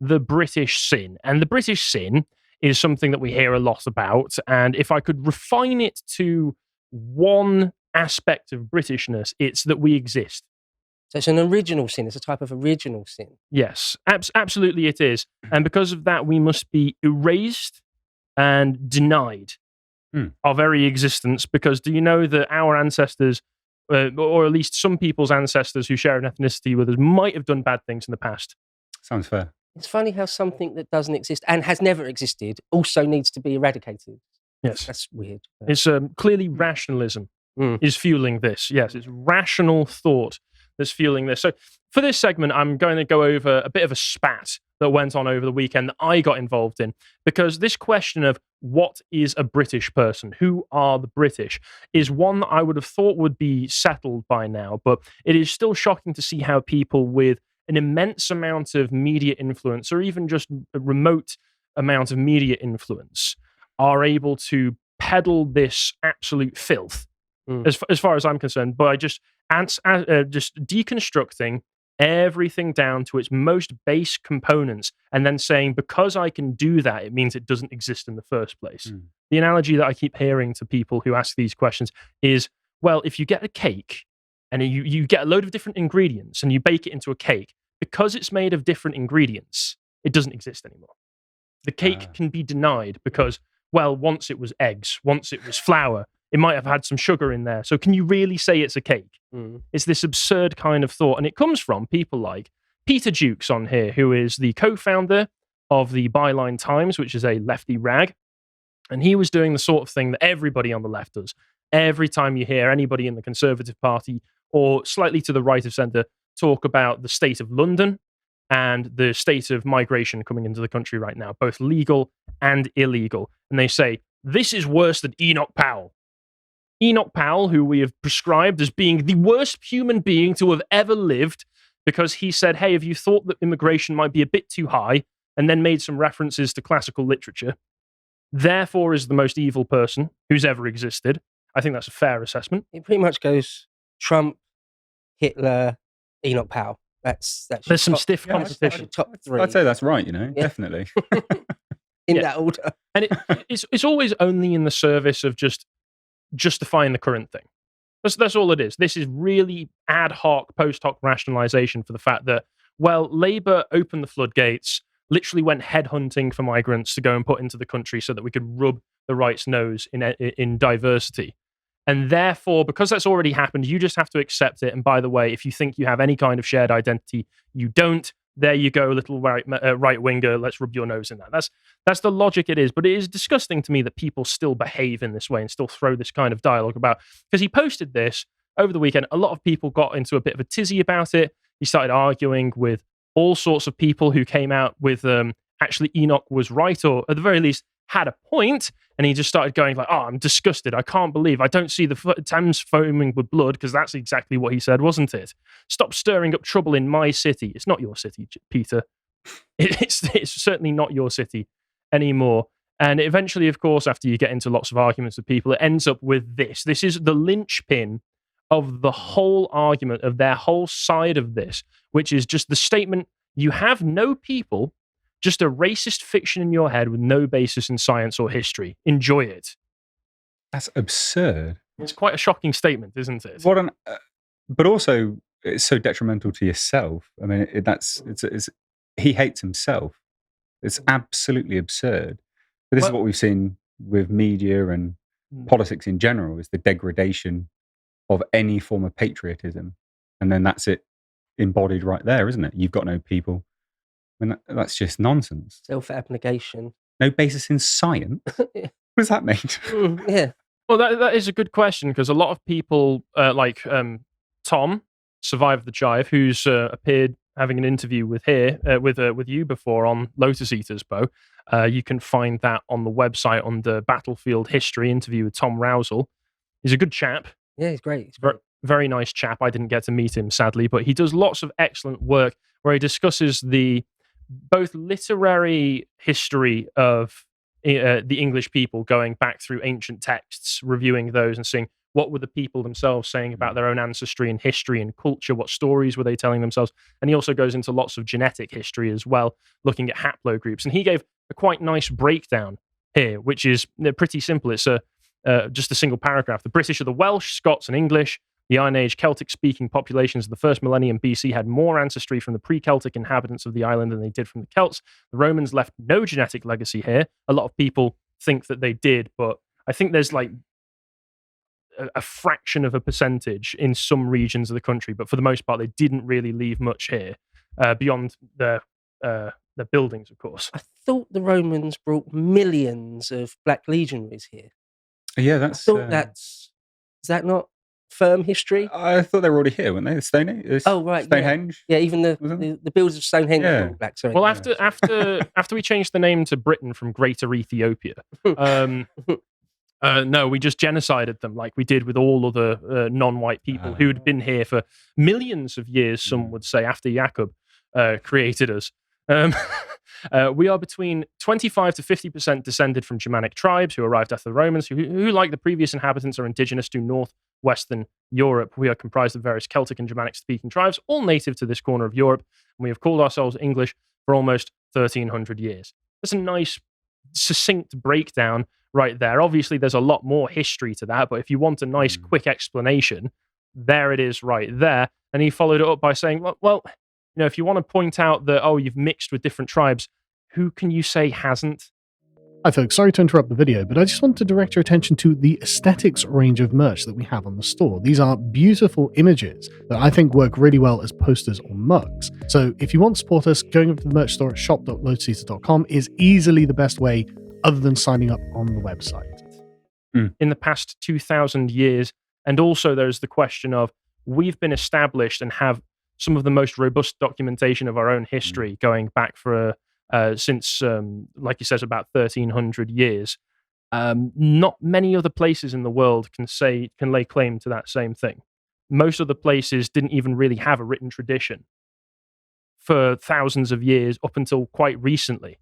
the British sin. And the British sin is something that we hear a lot about. And if I could refine it to one aspect of Britishness, it's that we exist. So it's an original sin. It's a type of original sin. Yes, absolutely it is. And because of that, we must be erased and denied our very existence. Because do you know that our ancestors, or at least some people's ancestors who share an ethnicity with us, might have done bad things in the past? Sounds fair. It's funny how something that doesn't exist and has never existed also needs to be eradicated. Yes. That's weird. It's clearly rationalism is fueling this. Yes, it's rational thought that's fueling this. So for this segment, I'm going to go over a bit of a spat that went on over the weekend that I got involved in, because this question of what is a British person, who are the British, is one that I would have thought would be settled by now, but it is still shocking to see how people with an immense amount of media influence, or even just a remote amount of media influence, are able to peddle this absolute filth, as far as I'm concerned, by just deconstructing everything down to its most base components, and then saying, because I can do that, it means it doesn't exist in the first place. The analogy that I keep hearing to people who ask these questions is, well, if you get a cake and you get a load of different ingredients and you bake it into a cake, because it's made of different ingredients, it doesn't exist anymore. The cake can be denied because, well, once it was eggs, once it was flour, it might have had some sugar in there. So can you really say it's a cake? It's this absurd kind of thought. And it comes from people like Peter Jukes on here, who is the co-founder of the Byline Times, which is a lefty rag. And he was doing the sort of thing that everybody on the left does. Every time you hear anybody in the Conservative Party or slightly to the right of centre talk about the state of London and the state of migration coming into the country right now, both legal and illegal. And they say, this is worse than Enoch Powell. Enoch Powell, who we have prescribed as being the worst human being to have ever lived, because he said, hey, have you thought that immigration might be a bit too high, and then made some references to classical literature, therefore is the most evil person who's ever existed. I think that's a fair assessment. It pretty much goes Trump, Hitler, Enoch Powell. There's some stiff competition. Top three. I'd say that's right, definitely. In that order. And it's always only in the service of just justifying the current thing. That's all it is. This is really ad hoc, post hoc rationalization for the fact that, well, Labour opened the floodgates, literally went headhunting for migrants to go and put into the country so that we could rub the right's nose in diversity. And therefore, because that's already happened, you just have to accept it. And by the way, if you think you have any kind of shared identity, you don't. There you go, little right-winger, let's rub your nose in that. That's the logic it is. But it is disgusting to me that people still behave in this way and still throw this kind of dialogue about. Because he posted this over the weekend. A lot of people got into a bit of a tizzy about it. He started arguing with all sorts of people who came out with actually Enoch was right, or at the very least had a point, and he just started going like, I'm disgusted. I can't believe I don't see the Thames foaming with blood, because that's exactly what he said, wasn't it? Stop stirring up trouble in my city. It's not your city, Peter. It's certainly not your city anymore. And eventually, of course, after you get into lots of arguments with people, it ends up with this. This is the linchpin of the whole argument, of their whole side of this, which is just the statement, you have no people, just a racist fiction in your head with no basis in science or history. Enjoy it. That's absurd. It's quite a shocking statement, isn't it? But also, it's so detrimental to yourself. I mean, he hates himself. It's absolutely absurd. But this is what we've seen with media and politics in general, is the degradation of any form of patriotism. And then that's it embodied right there, isn't it? You've got no people. And that's just nonsense. Self-abnegation. No basis in science? Yeah. What does that mean? Yeah. Well, that is a good question, because a lot of people, like Tom, Survive the Jive, who's appeared having an interview with you before on Lotus Eaters, Bo. You can find that on the website under Battlefield History, interview with Tom Rousel. He's a good chap. Yeah, he's great. Very nice chap. I didn't get to meet him, sadly, but he does lots of excellent work where he discusses the both literary history of the English people, going back through ancient texts, reviewing those and seeing What were the people themselves saying about their own ancestry and history and culture? What stories were they telling themselves? And he also goes into lots of genetic history as well, looking at haplogroups. And he gave a quite nice breakdown here, which is pretty simple. It's just a single paragraph. The British are the Welsh, Scots, and English. The Iron Age Celtic-speaking populations of the first millennium BC had more ancestry from the pre-Celtic inhabitants of the island than they did from the Celts. The Romans left no genetic legacy here. A lot of people think that they did, but I think there's like a fraction of a percentage in some regions of the country, but for the most part, they didn't really leave much here beyond the buildings, of course. I thought the Romans brought millions of black legionaries here. Yeah, I thought is that not firm history? I thought they were already here, weren't they? Stonehenge. Oh, right, Stonehenge. Yeah, even Wasn't the builders of Stonehenge Yeah. were all black. Sorry. Well, after we changed the name to Britain from Greater Ethiopia, no, we just genocided them like we did with all other non-white people who had been here for millions of years, some would say, after Jacob created us. We are between 25 to 50% descended from Germanic tribes who arrived after the Romans, who like the previous inhabitants, are indigenous to northwestern Europe. We are comprised of various Celtic and Germanic-speaking tribes, all native to this corner of Europe, and we have called ourselves English for almost 1,300 years. That's a nice, succinct breakdown right there. Obviously, there's a lot more history to that, but if you want a nice, quick explanation, there it is right there. And he followed it up by saying, well, if you want to point out that, you've mixed with different tribes, who can you say hasn't? Hi folks, sorry to interrupt the video, but I just want to direct your attention to the aesthetics range of merch that we have on the store. These are beautiful images that I think work really well as posters or mugs. So if you want to support us, going over to the merch store at shop.lotus.com is easily the best way other than signing up on the website. In the past 2,000 years, and also there's the question of, we've been established and have some of the most robust documentation of our own history going back for since, like he says, about 1,300 years. Not many other places in the world can lay claim to that same thing. Most of the places didn't even really have a written tradition for thousands of years up until quite recently.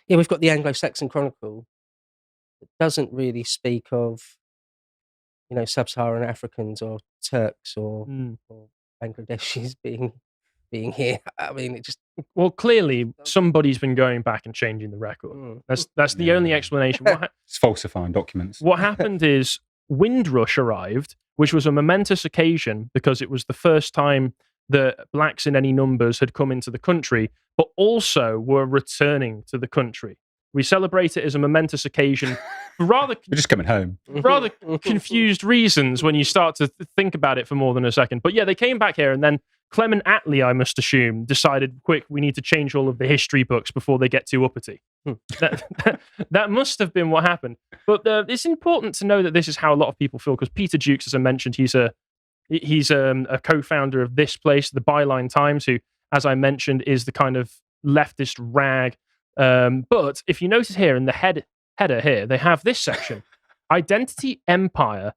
Yeah, we've got the Anglo-Saxon Chronicle that doesn't really speak of, sub-Saharan Africans or Turks or Bangladeshis being here. I mean, it just... Well, clearly somebody's been going back and changing the record. That's the only explanation. It's falsifying documents. What happened is Windrush arrived, which was a momentous occasion because it was the first time that blacks in any numbers had come into the country, but also were returning to the country. We celebrate it as a momentous occasion for We're just coming home. rather confused reasons when you start to think about it for more than a second. But yeah, they came back here, and then Clement Attlee, I must assume, decided, quick, we need to change all of the history books before they get too uppity. That must have been what happened. But it's important to know that this is how a lot of people feel, because Peter Jukes, as I mentioned, he's a co-founder of this place, the Byline Times, who, as I mentioned, is the kind of leftist rag. But if you notice here in the header here, they have this section, Identity, Empire,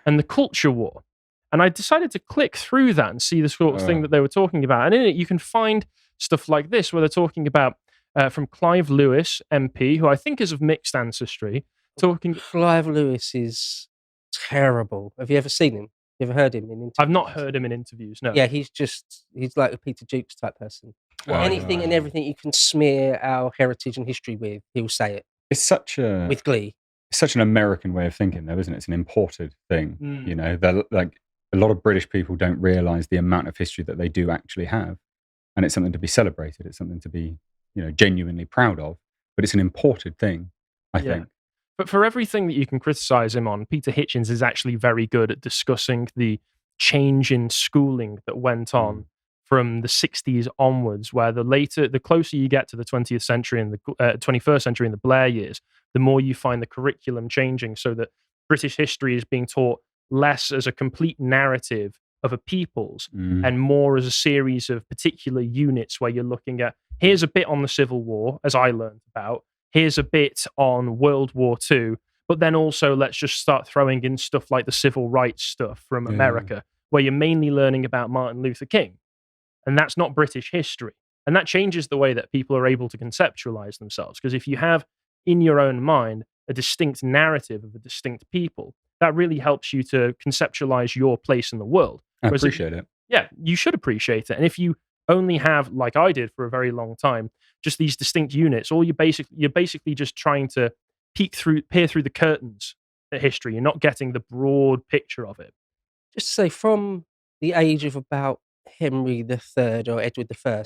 and the Culture War. And I decided to click through that and see the sort of thing that they were talking about. And in it, you can find stuff like this, where they're talking about from Clive Lewis, MP, who I think is of mixed ancestry, talking... Clive Lewis is terrible. Have you ever seen him? You ever heard him in interviews? I've not heard him in interviews, no. Yeah, he's like a Peter Jukes type person. Anything and everything you can smear our heritage and history with, he'll say it. It's such with glee. It's such an American way of thinking, though, isn't it? It's an imported thing. Like a lot of British people don't realise the amount of history that they do actually have, and it's something to be celebrated. It's something to be, genuinely proud of. But it's an imported thing, I think. But for everything that you can criticise him on, Peter Hitchens is actually very good at discussing the change in schooling that went on from the 60s onwards, where the closer you get to the 20th century and the 21st century and the Blair years, the more you find the curriculum changing, so that British history is being taught less as a complete narrative of a people's and more as a series of particular units, where you're looking at, here's a bit on the Civil War, as I learned about, here's a bit on World War II, but then also let's just start throwing in stuff like the civil rights stuff from America, where you're mainly learning about Martin Luther King. And that's not British history. And that changes the way that people are able to conceptualize themselves. Because if you have in your own mind a distinct narrative of a distinct people, that really helps you to conceptualize your place in the world. I Whereas appreciate it. Yeah, you should appreciate it. And if you only have, like I did for a very long time, just these distinct units, you're basically just trying to peer through the curtains at history. You're not getting the broad picture of it. Just to say, from the age of about Henry III or Edward I,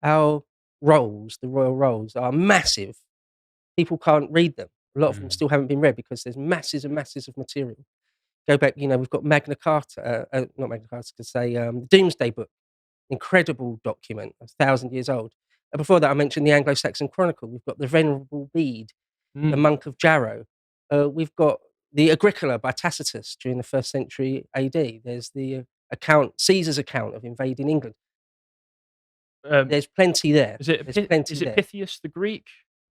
our rolls, the royal rolls, are massive. People can't read them. A lot of them still haven't been read because there's masses and masses of material. Go back, we've got Magna Carta, not Magna Carta, to say the Domesday Book, incredible document, 1,000 years old. And before that, I mentioned the Anglo-Saxon Chronicle. We've got the Venerable Bede, the Monk of Jarrow. We've got the Agricola by Tacitus during the 1st century AD. There's the Caesar's account of invading England. There's plenty there. Is it Pythias the Greek?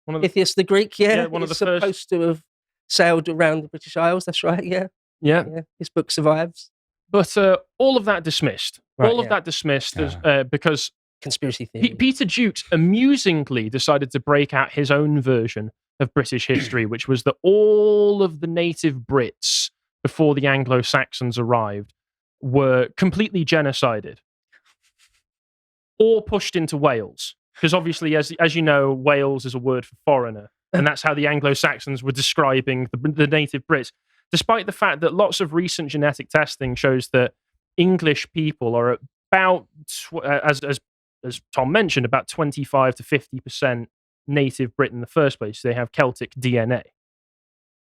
Pythias the Greek, yeah. One of the supposed first to have sailed around the British Isles. That's right, yeah. Yeah. His book survives. But all of that dismissed. Right, all of that dismissed because conspiracy theory. Peter Jukes amusingly decided to break out his own version of British history, which was that all of the native Brits before the Anglo-Saxons arrived were completely genocided or pushed into Wales. Because obviously, as you know, Wales is a word for foreigner, and that's how the Anglo-Saxons were describing the native Brits. Despite the fact that lots of recent genetic testing shows that English people are about, as Tom mentioned, about 25 to 50% native Brit in the first place. They have Celtic DNA.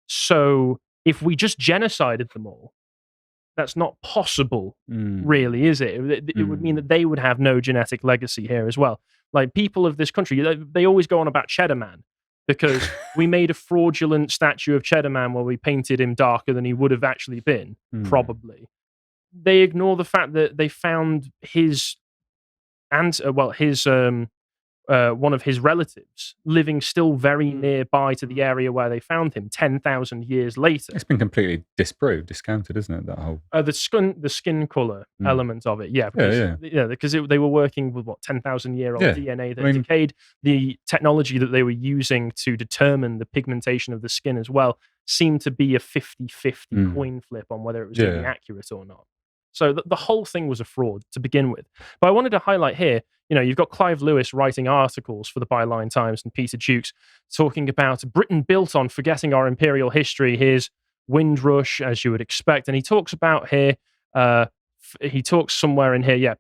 So if we just genocided them all, that's not possible, really, is it? It would mean that they would have no genetic legacy here as well. Like, people of this country, they always go on about Cheddar Man because we made a fraudulent statue of Cheddar Man where we painted him darker than he would have actually been, probably. They ignore the fact that they found one of his relatives living still very nearby to the area where they found him 10,000 years later. It's been completely discounted, isn't it? That whole the skin color element of it, because they were working with 10,000-year-old DNA that decayed. The technology that they were using to determine the pigmentation of the skin as well seemed to be a 50-50 coin flip on whether it was really accurate or not. So the whole thing was a fraud to begin with. But I wanted to highlight here, you've got Clive Lewis writing articles for the Byline Times and Peter Jukes talking about Britain built on forgetting our imperial history. Here's Windrush, as you would expect. And he talks about here, he talks somewhere in here,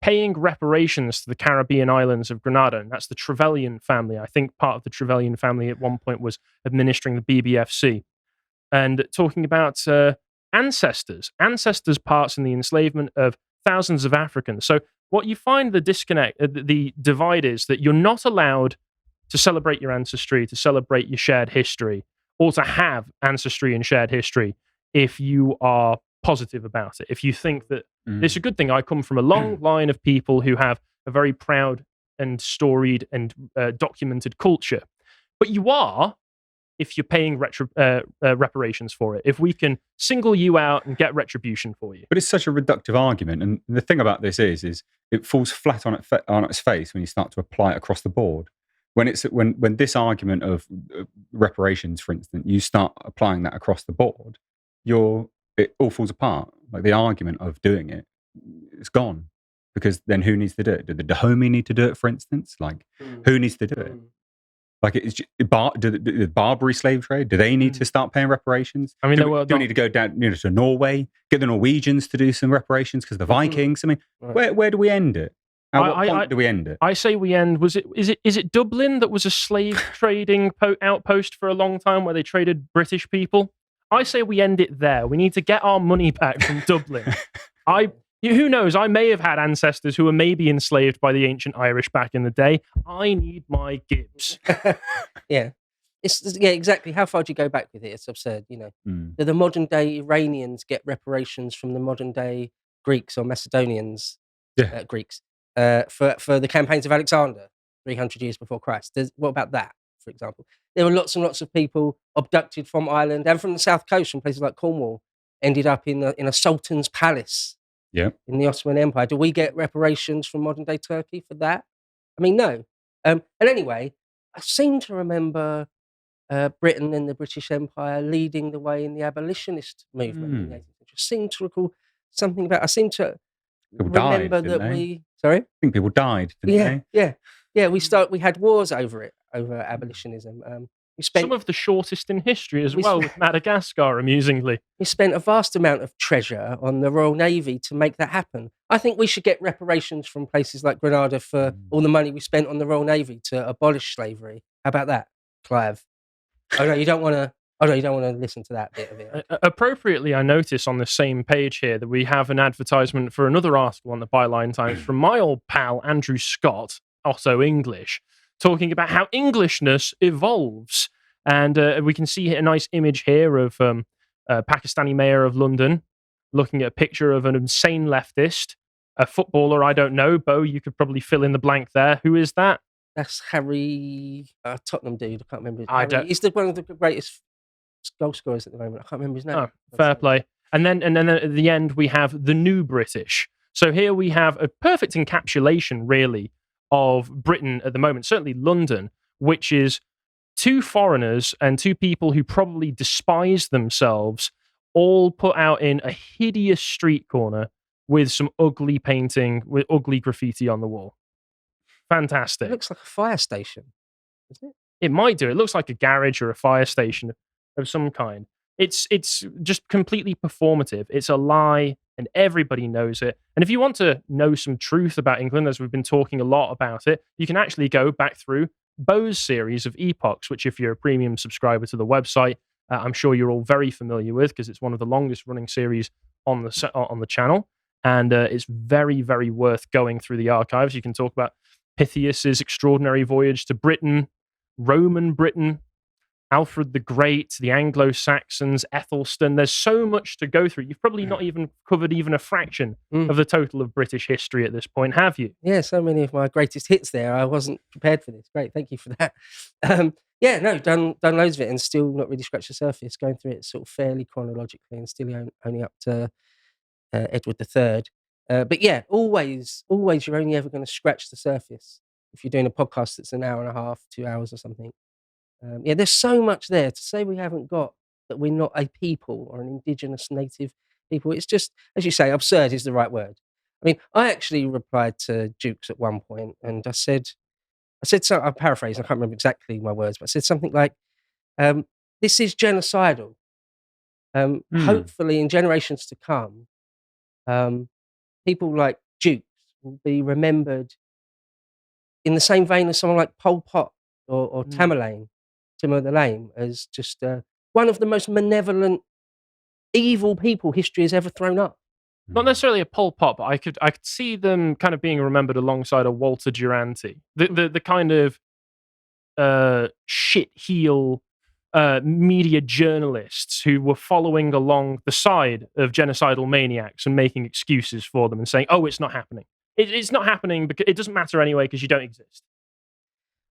paying reparations to the Caribbean islands of Grenada. And that's the Trevelyan family. I think part of the Trevelyan family at one point was administering the BBFC. And talking about ancestors parts in the enslavement of thousands of Africans. So what you find the disconnect, the divide is that you're not allowed to celebrate your ancestry, to celebrate your shared history, or to have ancestry and shared history if you are positive about it. If you think that it's a good thing, I come from a long line of people who have a very proud and storied and documented culture. But you are, if you're paying reparations for it, if we can single you out and get retribution for you. But it's such a reductive argument. And the thing about this is it falls flat on its face when you start to apply it across the board. When this argument of reparations, for instance, you start applying that across the board, it all falls apart. Like, the argument of doing it's gone. Because then who needs to do it? Do the Dahomey need to do it, for instance? Like, who needs to do it? Like, the Barbary slave trade, do they need to start paying reparations? I mean, do we need to go down to Norway, get the Norwegians to do some reparations because the Vikings? I mean, where do we end it? At what point do we end it? I say we end. Is it Dublin that was a slave trading outpost for a long time where they traded British people? I say we end it there. We need to get our money back from Dublin. Who knows? I may have had ancestors who were maybe enslaved by the ancient Irish back in the day. I need my Gibbs. Exactly. How far do you go back with it? It's absurd, Do the modern day Iranians get reparations from the modern day Greeks or Macedonians, Greeks, for the campaigns of Alexander 300 years before Christ? What about that, for example? There were lots and lots of people abducted from Ireland and from the south coast, from places like Cornwall, ended up in a sultan's palace. In the Ottoman Empire. Do we get reparations from modern day Turkey for that? I mean, no. And anyway, I seem to remember Britain and the British Empire leading the way in the abolitionist movement in the 18th century. I seem to recall something about. I seem to People died, remember didn't that they? we. Sorry. I think people died, didn't they? Yeah. We had wars over it, over abolitionism. We spent Some of the shortest in history as well, with Madagascar, amusingly. we spent a vast amount of treasure on the Royal Navy to make that happen. I think we should get reparations from places like Grenada for all the money we spent on the Royal Navy to abolish slavery. How about that, Clive? Oh no, you don't want to. Oh no, you don't want to listen to that bit of it. Appropriately, I notice on the same page here that we have an advertisement for another article on the Byline Times from my old pal Andrew Scott, also English, talking about how Englishness evolves. And we can see a nice image here of a Pakistani mayor of London looking at a picture of an insane leftist, a footballer, I don't know. Bo, you could probably fill in the blank there. Who is that? That's Harry, Tottenham dude. I can't remember. He's one of the greatest goal scorers at the moment. I can't remember his name. Oh, fair play. And then at the end we have the new British. So here we have a perfect encapsulation, really, of Britain at the moment. Certainly London, which is two foreigners and two people who probably despise themselves, all put out in a hideous street corner with some ugly painting, with ugly graffiti on the wall. Fantastic. It looks like a fire station, doesn't it? It might do. It looks like a garage or a fire station of some kind. It's just completely performative. It's a lie, and everybody knows it. And if you want to know some truth about England, as we've been talking a lot about it, you can actually go back through Bo's series of epochs, which if you're a premium subscriber to the website, I'm sure you're all very familiar with, because it's one of the longest running series on the channel. And it's very, very worth going through the archives. You can talk about Pythias's extraordinary voyage to Britain, Roman Britain, Alfred the Great, the Anglo-Saxons, Ethelstan. There's so much to go through. You've probably not even covered even a fraction of the total of British history at this point, have you? Yeah, so many of my greatest hits there. I wasn't prepared for this. Great, thank you for that. Yeah, no, done loads of it and still not really scratched the surface. Going through it sort of fairly chronologically and still only up to Edward III. But yeah, always, you're only ever going to scratch the surface if you're doing a podcast that's an hour and a half, 2 hours or something. Yeah, there's so much there to say we haven't got, that we're not a people or an indigenous native people. It's just, as you say, absurd is the right word. I mean, I actually replied to Jukes at one point and I said so, I'm paraphrasing, I can't remember exactly my words, but I said something like, this is genocidal. Hopefully in generations to come, people like Jukes will be remembered in the same vein as someone like Pol Pot or Tamerlane, Timur the Lame, as just one of the most malevolent, evil people history has ever thrown up. Not necessarily a Pol Pot, but I could see them kind of being remembered alongside a Walter Duranty, the kind of shit heel media journalists who were following along the side of genocidal maniacs and making excuses for them and saying, "Oh, it's not happening. It's not happening because it doesn't matter anyway because you don't exist."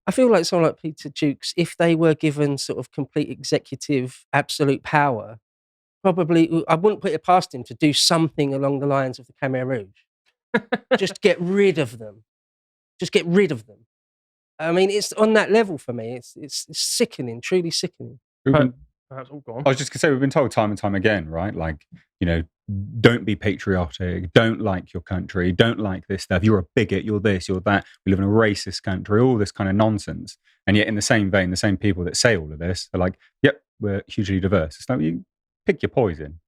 I feel like someone like Peter Jukes, if they were given sort of complete executive, absolute power, probably, I wouldn't put it past him to do something along the lines of the Khmer Rouge. Just get rid of them. Just get rid of them. I mean, it's on that level for me. It's sickening, truly sickening. That's all gone. I was just going to say, we've been told time and time again, right? Like, don't be patriotic, don't like your country, don't like this stuff, you're a bigot, you're this, you're that, we live in a racist country, all this kind of nonsense. And yet in the same vein, the same people that say all of this are like, yep, we're hugely diverse. It's like, you pick your poison.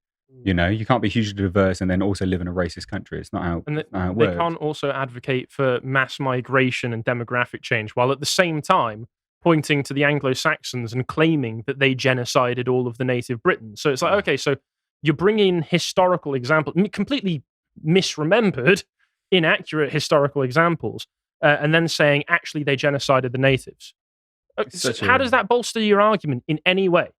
You can't be hugely diverse and then also live in a racist country. It's not how, it works. They can't also advocate for mass migration and demographic change while at the same time pointing to the Anglo-Saxons and claiming that they genocided all of the native Britons. So it's like, okay, so you're bringing historical examples, completely misremembered, inaccurate historical examples, and then saying, actually, they genocided the natives. So how does that bolster your argument in any way?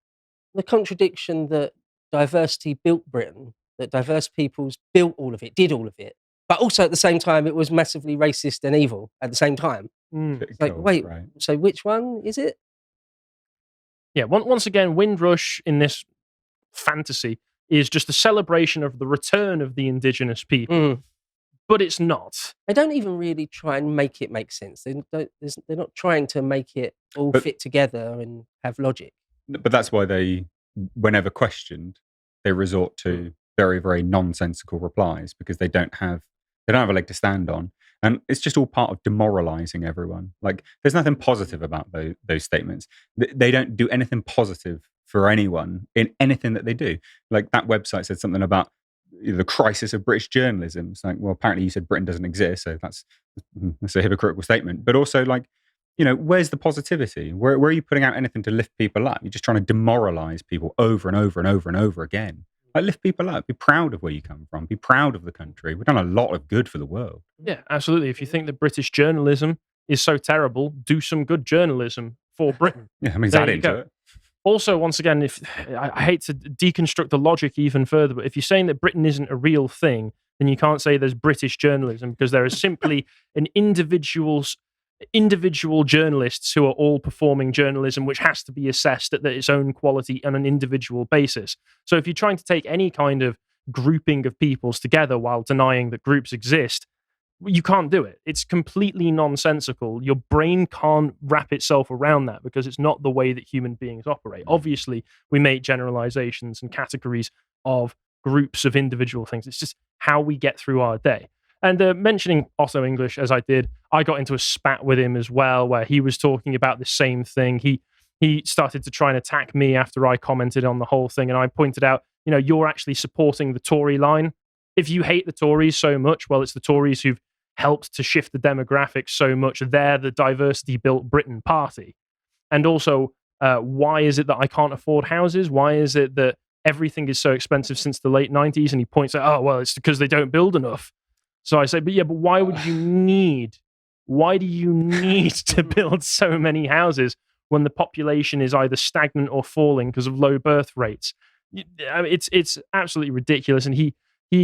The contradiction that diversity built Britain, that diverse peoples built all of it, did all of it, but also at the same time, it was massively racist and evil at the same time. It's like, wait, so which one is it? Yeah, once again, Windrush in this fantasy is just a celebration of the return of the indigenous people, but it's not. They don't even really try and make it make sense. They're not trying to make it all fit together and have logic. but that's why they, whenever questioned, they resort to very, very nonsensical replies because they don't have a leg to stand on, and it's just all part of demoralizing everyone. Like, there's nothing positive about those statements. They don't do anything positive for anyone in anything that they do. Like, that website said something about the crisis of British journalism. It's like, well, apparently you said Britain doesn't exist, so that's a hypocritical statement. But also, like, where's the positivity? Where are you putting out anything to lift people up? You're just trying to demoralize people over and over and over and over again. Like, lift people up. Be proud of where you come from. Be proud of the country. We've done a lot of good for the world. Yeah, absolutely. If you think that British journalism is so terrible, do some good journalism for Britain. Yeah, I mean, add into it. Also, once again, if I hate to deconstruct the logic even further, but if you're saying that Britain isn't a real thing, then you can't say there's British journalism, because there is simply an individual journalists who are all performing journalism, which has to be assessed at its own quality on an individual basis. So if you're trying to take any kind of grouping of peoples together while denying that groups exist, you can't do it. It's completely nonsensical. Your brain can't wrap itself around that because it's not the way that human beings operate. Obviously, we make generalizations and categories of groups of individual things. It's just how we get through our day. And mentioning Otto English, as I did, I got into a spat with him as well, where he was talking about the same thing. He started to try and attack me after I commented on the whole thing, and I pointed out, you're actually supporting the Tory line. If you hate the Tories so much, well, it's the Tories who've helped to shift the demographics so much. They're the diversity-built Britain party. And also, why is it that I can't afford houses? Why is it that everything is so expensive since the late 90s? And he points out, oh, well, it's because they don't build enough. So I say, but why do you need to build so many houses when the population is either stagnant or falling because of low birth rates? I mean, it's absolutely ridiculous. And he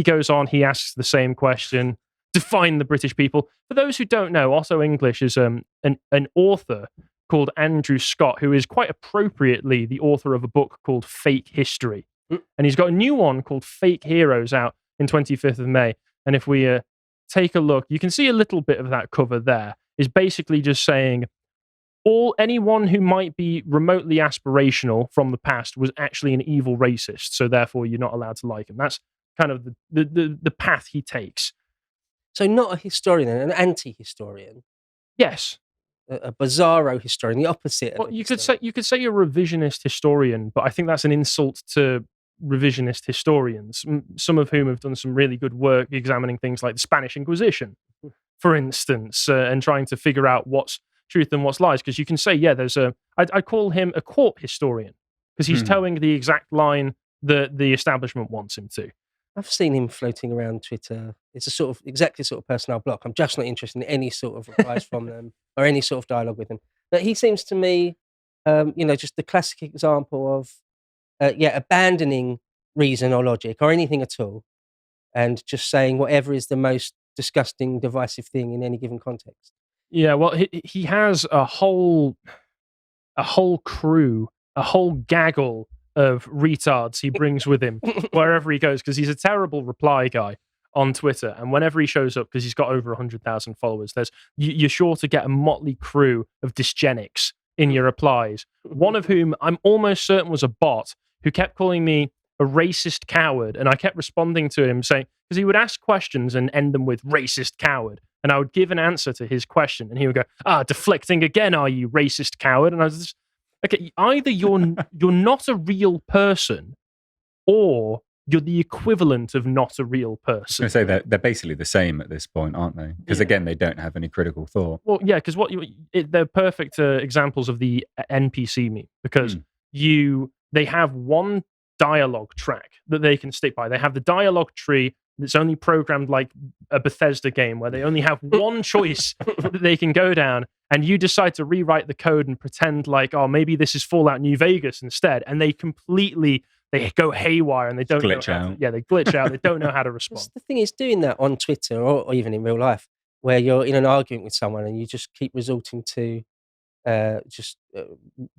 goes on, he asks the same question. Define the British people. For those who don't know, Otto English is an author called Andrew Scott, who is quite appropriately the author of a book called Fake History. And he's got a new one called Fake Heroes out in 25th of May. And if we take a look, you can see a little bit of that cover there. Is basically just saying anyone who might be remotely aspirational from the past was actually an evil racist, so therefore you're not allowed to like him. That's kind of the path he takes. So not a historian, an anti-historian. Yes. A bizarro historian, the opposite. Well, you could say you're a revisionist historian, but I think that's an insult to revisionist historians, some of whom have done some really good work examining things like the Spanish Inquisition, for instance, and trying to figure out what's truth and what's lies. Because you can say, I call him a court historian, because he's towing the exact line that the establishment wants him to. I've seen him floating around Twitter. It's exactly the sort of person I'll block. I'm just not interested in any sort of replies from them or any sort of dialogue with them. But he seems to me, just the classic example of, abandoning reason or logic or anything at all, and just saying whatever is the most disgusting, divisive thing in any given context. Yeah, well, he has a whole crew, a whole gaggle of retards he brings with him wherever he goes, because he's a terrible reply guy on Twitter. And whenever he shows up, because he's got over 100,000 followers, you're sure to get a motley crew of dysgenics in your replies. One of whom I'm almost certain was a bot who kept calling me a racist coward, and I kept responding to him saying, because he would ask questions and end them with racist coward, and I would give an answer to his question, and he would go, deflecting again, are you racist coward? And I was just, okay, either you're not a real person, or you're the equivalent of not a real person. I was going to say they're basically the same at this point, aren't they? Because again, they don't have any critical thought. Well, yeah, because they're perfect examples of the NPC meme, because they have one dialogue track that they can stick by. They have the dialogue tree that's only programmed like a Bethesda game, where they only have one choice that they can go down, and you decide to rewrite the code and pretend like, oh, maybe this is Fallout New Vegas instead, and they go haywire and they don't glitch out. They glitch out. They don't know how to respond. The thing is, doing that on Twitter or even in real life, where you're in an argument with someone and you just keep resorting to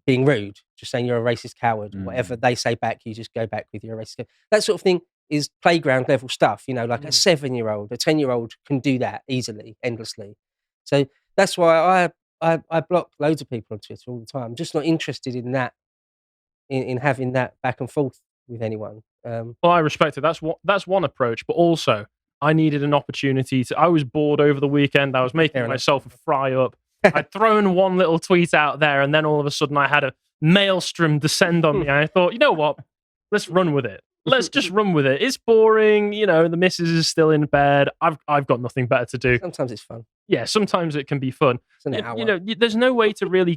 being rude, just saying you're a racist coward. Whatever they say back, you just go back with your racist coward. That sort of thing is playground level stuff. Like a 7-year-old, a 10-year-old can do that easily, endlessly. So that's why I block loads of people on Twitter all the time. I'm just not interested in that in having that back and forth with anyone. Well, I respect it. That's one approach, but also I needed an opportunity to. I was bored over the weekend. I was making myself a fry up. I'd thrown one little tweet out there, and then all of a sudden I had a maelstrom descend on me. And I thought, you know what? Let's run with it. Let's just run with it. It's boring. You know, the missus is still in bed. I've got nothing better to do. Sometimes it's fun. Yeah, sometimes it can be fun. It's an hour. You know, there's no way to really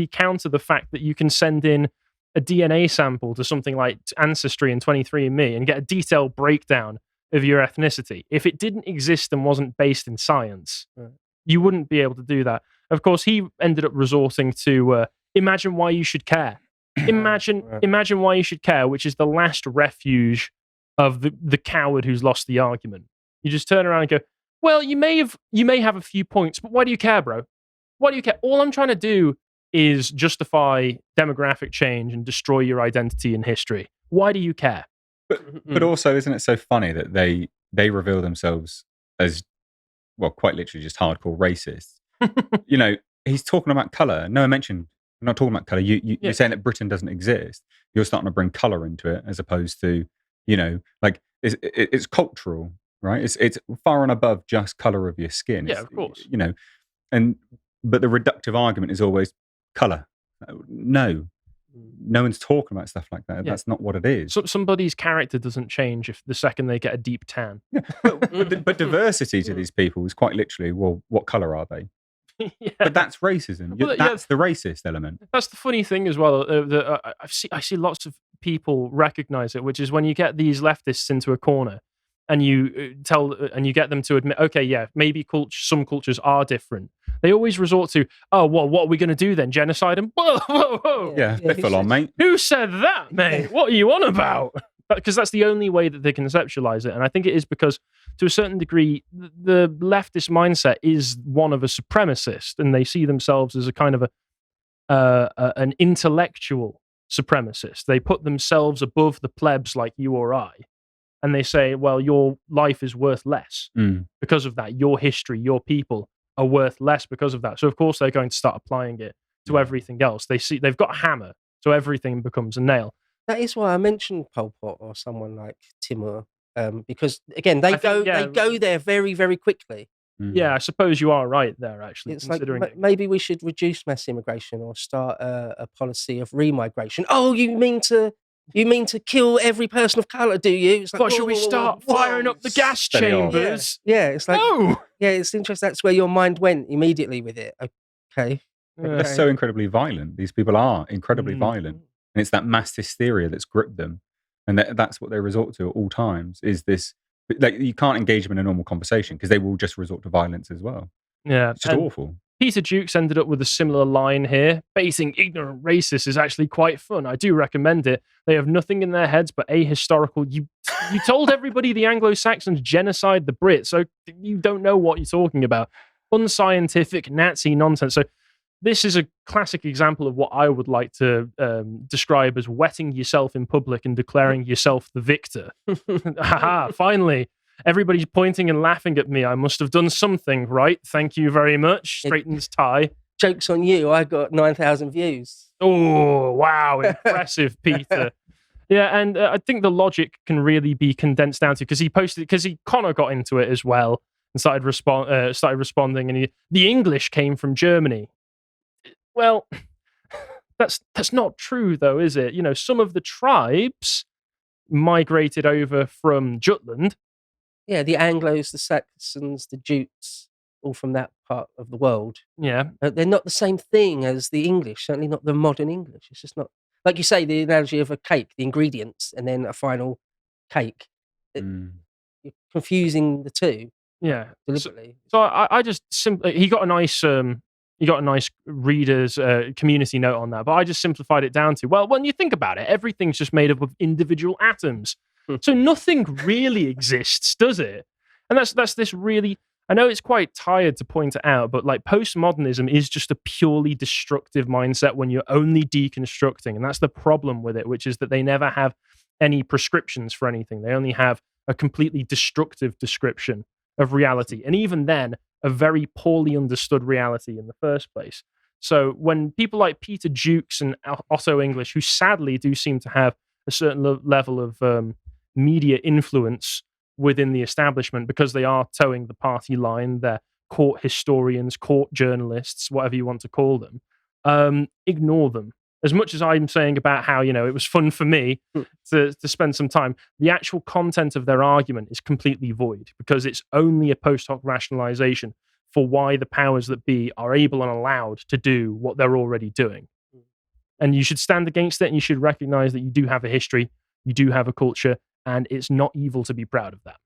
counter the fact that you can send in a DNA sample to something like Ancestry and 23andMe and get a detailed breakdown of your ethnicity. If it didn't exist and wasn't based in science, you wouldn't be able to do that. Of course, he ended up resorting to imagine why you should care. Imagine why you should care, which is the last refuge of the coward who's lost the argument. You just turn around and go, well, you may have a few points, but why do you care, bro? Why do you care? All I'm trying to do is justify demographic change and destroy your identity in history. Why do you care? But also, isn't it so funny that they reveal themselves as, well, quite literally just hardcore racists? You know, he's talking about colour. No mention. I'm not talking about colour. You're saying that Britain doesn't exist. You're starting to bring colour into it, as opposed to, you know, like it's cultural, right? It's far and above just colour of your skin. Yeah, of course. You know, but the reductive argument is always colour. No one's talking about stuff like that. Yeah. That's not what it is. So somebody's character doesn't change if the second they get a deep tan. Yeah. But diversity to these people is quite literally, well, what colour are they? Yeah. But that's racism. That's the racist element. That's the funny thing as well. I see lots of people recognize it, which is when you get these leftists into a corner and you get them to admit, okay, yeah, maybe some cultures are different. They always resort to, oh, well, what are we going to do then? Genocide them? Whoa. Yeah, they're full on, mate. Who said that, mate? What are you on about? Because that's the only way that they conceptualize it. And I think it is because, to a certain degree, the leftist mindset is one of a supremacist, and they see themselves as a kind of an intellectual supremacist. They put themselves above the plebs like you or I, and they say, well, your life is worth less because of that. Your history, your people are worth less because of that. So, of course, they're going to start applying it to everything else. They've got a hammer, so everything becomes a nail. That is why I mentioned Pol Pot or someone like Timur, because again they go there very, very quickly. Yeah, I suppose you are right there. Actually, it's like maybe we should reduce mass immigration or start a policy of remigration. Oh, you mean to kill every person of colour? Do you? It's like, what should we start firing up the gas chambers? Yeah, it's like it's interesting. That's where your mind went immediately with it. Okay, they're so incredibly violent. These people are incredibly violent. And it's that mass hysteria that's gripped them. And that's what they resort to at all times, is this, like, you can't engage them in a normal conversation because they will just resort to violence as well. Yeah. It's just awful. Peter Jukes ended up with a similar line here. Baiting ignorant racists is actually quite fun. I do recommend it. They have nothing in their heads but ahistorical. You told everybody the Anglo-Saxons genocide the Brits, so you don't know what you're talking about. Unscientific Nazi nonsense. So this is a classic example of what I would like to describe as wetting yourself in public and declaring yourself the victor. Haha, finally. Everybody's pointing and laughing at me. I must have done something right. Thank you very much. Straightens tie. Joke's on you. I got 9,000 views. Oh, wow. Impressive, Peter. Yeah, and I think the logic can really be condensed down to, because Connor got into it as well and started responding, and the English came from Germany. Well, that's not true, though, is it? You know, some of the tribes migrated over from Jutland. Yeah, the Anglos, the Saxons, the Jutes, all from that part of the world. Yeah. They're not the same thing as the English, certainly not the modern English. It's just not, like you say, the analogy of a cake, the ingredients, and then a final cake. You're confusing the two. Yeah. Deliberately. So I just simply, he got a nice readers community note on that, but I just simplified it down to, well, when you think about it, everything's just made up of individual atoms. So nothing really exists, does it? And that's this really, I know it's quite tired to point it out, but like postmodernism is just a purely destructive mindset when you're only deconstructing. And that's the problem with it, which is that they never have any prescriptions for anything. They only have a completely destructive description of reality. And even then, a very poorly understood reality in the first place. So when people like Peter Jukes and Otto English, who sadly do seem to have a certain level of media influence within the establishment because they are towing the party line, they're court historians, court journalists, whatever you want to call them, ignore them. As much as I'm saying about how, it was fun for me to spend some time, the actual content of their argument is completely void because it's only a post hoc rationalization for why the powers that be are able and allowed to do what they're already doing. And you should stand against it, and you should recognize that you do have a history, you do have a culture, and it's not evil to be proud of that.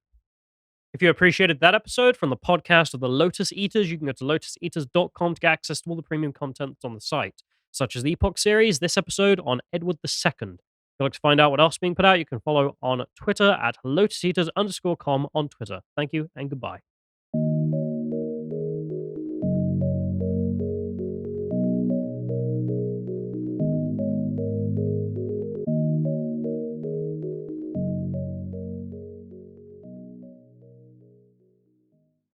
If you appreciated that episode from the podcast of the Lotus Eaters, you can go to lotuseaters.com to get access to all the premium content that's on the site, such as the Epoch series, this episode on Edward II. If you'd like to find out what else is being put out, you can follow on Twitter at lotuseaters_com on Twitter. Thank you and goodbye.